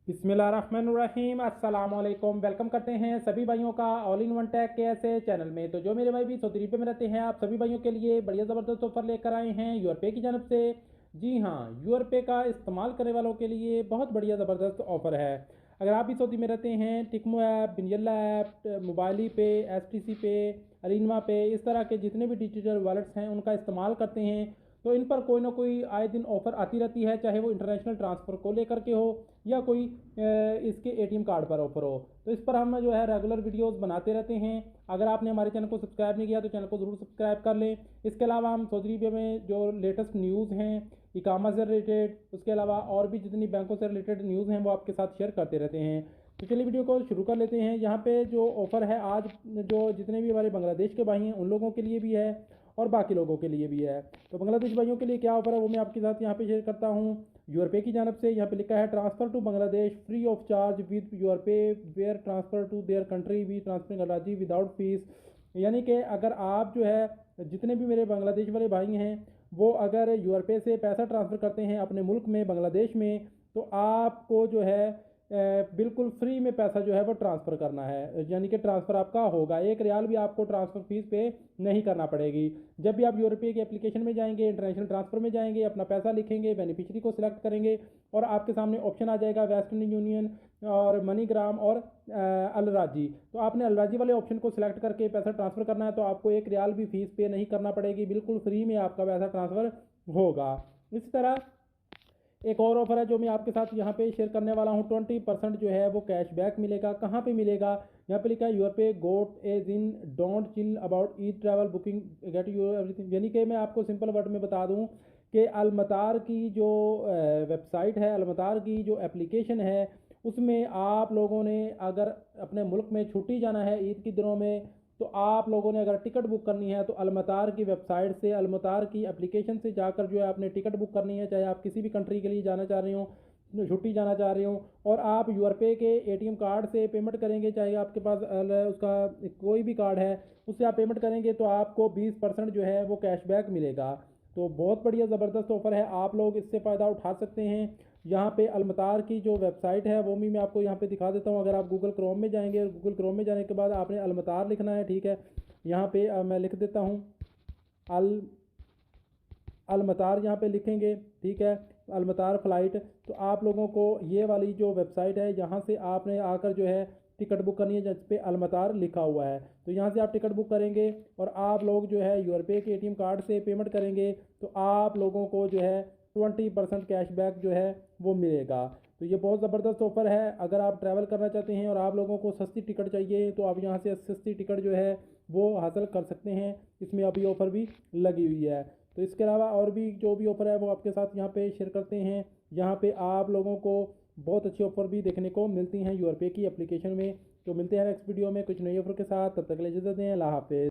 बिस्मिल्लाहिर्रहमानिर्रहीम अस्सलाम वालेकुम। वेलकम करते हैं सभी भाइयों का ऑल इन वन टेक के ऐसे चैनल में। तो जो मेरे भाई भी सऊदी अरब में रहते हैं, आप सभी भाइयों के लिए बढ़िया ज़बरदस्त ऑफर लेकर आए हैं यूरपे की जानब से। जी हाँ, यूरपे का इस्तेमाल करने वालों के लिए बहुत बढ़िया ज़बरदस्त ऑफर है। अगर आप भी सऊदी में रहते हैं, टिकमो ऐप, बिनयल्ला ऐप, मोबाइली पे, एसटीसी पे, अरीनमा पे, इस तरह के जितने भी डिजिटल वॉलेट्स हैं उनका इस्तेमाल करते हैं, तो इन पर कोई ना कोई आए दिन ऑफ़र आती रहती है, चाहे वो इंटरनेशनल ट्रांसफ़र को लेकर के हो या कोई इसके एटीएम कार्ड पर ऑफर हो। तो इस पर हम जो है रेगुलर वीडियोस बनाते रहते हैं। अगर आपने हमारे चैनल को सब्सक्राइब नहीं किया तो चैनल को ज़रूर सब्सक्राइब कर लें। इसके अलावा हम सऊदी अरब में जो लेटेस्ट न्यूज़ हैं इकामा से रिलेटेड, उसके अलावा और भी जितनी बैंकों से रिलेटेड न्यूज़ हैं वो आपके साथ शेयर करते रहते हैं। तो चलिए वीडियो को शुरू कर लेते हैं। यहाँ पे जो ऑफ़र है आज, जो जितने भी हमारे बांग्लादेश के भाई हैं उन लोगों के लिए भी है और बाकी लोगों के लिए भी है। तो बांग्लादेश भाइयों के लिए क्या ऑफर है वो मैं आपके साथ यहाँ पे शेयर करता हूँ। यूरपे की जानब से यहाँ पे लिखा है transfer to Bangladesh free of charge with urpay where transfer to their country we transfer Karachi without fees. यानी कि अगर आप जो है जितने भी मेरे बांग्लादेश वाले भाई हैं वो अगर यूरपे से पैसा ट्रांसफ़र करते हैं अपने मुल्क में बांग्लादेश में, तो आपको जो है बिल्कुल फ्री में पैसा जो है वो ट्रांसफ़र करना है। यानी कि ट्रांसफ़र आपका होगा, एक रियाल भी आपको ट्रांसफ़र फीस पे नहीं करना पड़ेगी। जब भी आप यूरोपीय की एप्लीकेशन में जाएंगे, इंटरनेशनल ट्रांसफ़र में जाएंगे, अपना पैसा लिखेंगे, बेनिफिशरी को सिलेक्ट करेंगे और आपके सामने ऑप्शन आ जाएगा वेस्टर्न यूनियन और मनीग्राम और अलराजी। तो आपने अलराजी वाले ऑप्शन को सिलेक्ट करके पैसा ट्रांसफ़र करना है, तो आपको एक रियाल भी फीस पे नहीं करना पड़ेगी, बिल्कुल फ्री में आपका पैसा ट्रांसफ़र होगा। इस तरह एक और ऑफर है जो मैं आपके साथ यहाँ पे शेयर करने वाला हूँ। 20% जो है वो कैशबैक मिलेगा। कहाँ पे मिलेगा? यहाँ पे लिखा है urpay got edge in don't chill about e travel booking get you everything. यानी कि मैं आपको सिंपल वर्ड में बता दूँ कि अलमतार की जो वेबसाइट है, अलमतार की जो एप्लीकेशन है, उसमें आप लोगों ने अगर अपने मुल्क में छुट्टी जाना है ईद के दिनों में, तो आप लोगों ने अगर टिकट बुक करनी है तो अलमतार की वेबसाइट से, अलमतार की एप्लीकेशन से जाकर जो है आपने टिकट बुक करनी है। चाहे आप किसी भी कंट्री के लिए जाना चाह रहे हो, छुट्टी जाना चाह रहे हो, और आप यूरपे के एटीएम कार्ड से पेमेंट करेंगे, चाहे आपके पास उसका कोई भी कार्ड है उससे आप पेमेंट करेंगे, तो आपको 20% जो है वो कैशबैक मिलेगा। तो बहुत बढ़िया ज़बरदस्त ऑफ़र है, आप लोग इससे फ़ायदा उठा सकते हैं। यहाँ पे अलमतार की जो वेबसाइट है वो भी मैं आपको यहाँ पे दिखा देता हूँ। अगर आप गूगल क्रोम में जाएंगे, गूगल क्रोम में जाने के बाद आपने अलमतार लिखना है, ठीक है। यहाँ पे मैं लिख देता हूँ अल अलमतार यहाँ पे लिखेंगे, ठीक है, अलमतार फ़्लाइट। तो आप लोगों को ये वाली जो वेबसाइट है यहाँ से आपने आकर जो है टिकट बुक करनी है, जिस पे अलमतार लिखा हुआ है। तो यहाँ से आप टिकट बुक करेंगे और आप लोग जो है यूरपे के एटीएम कार्ड से पेमेंट करेंगे, तो आप लोगों को जो है 20% कैशबैक जो है वो मिलेगा। तो ये बहुत ज़बरदस्त ऑफ़र है। अगर आप ट्रैवल करना चाहते हैं और आप लोगों को सस्ती टिकट चाहिए, तो आप यहाँ से सस्ती टिकट जो है वो हासिल कर सकते हैं। इसमें अभी ऑफ़र भी लगी हुई है। तो इसके अलावा और भी जो भी ऑफ़र है वो आपके साथ यहाँ पे शेयर करते हैं। यहाँ पे आप लोगों को बहुत अच्छी ऑफ़र भी देखने को मिलती हैं यूरपे की एप्लीकेशन में। तो मिलते हैं नेक्स्ट वीडियो में कुछ नई ऑफ़र के साथ, तब तक के लिए इजाज़त दें। अल्लाह हाफ़िज़।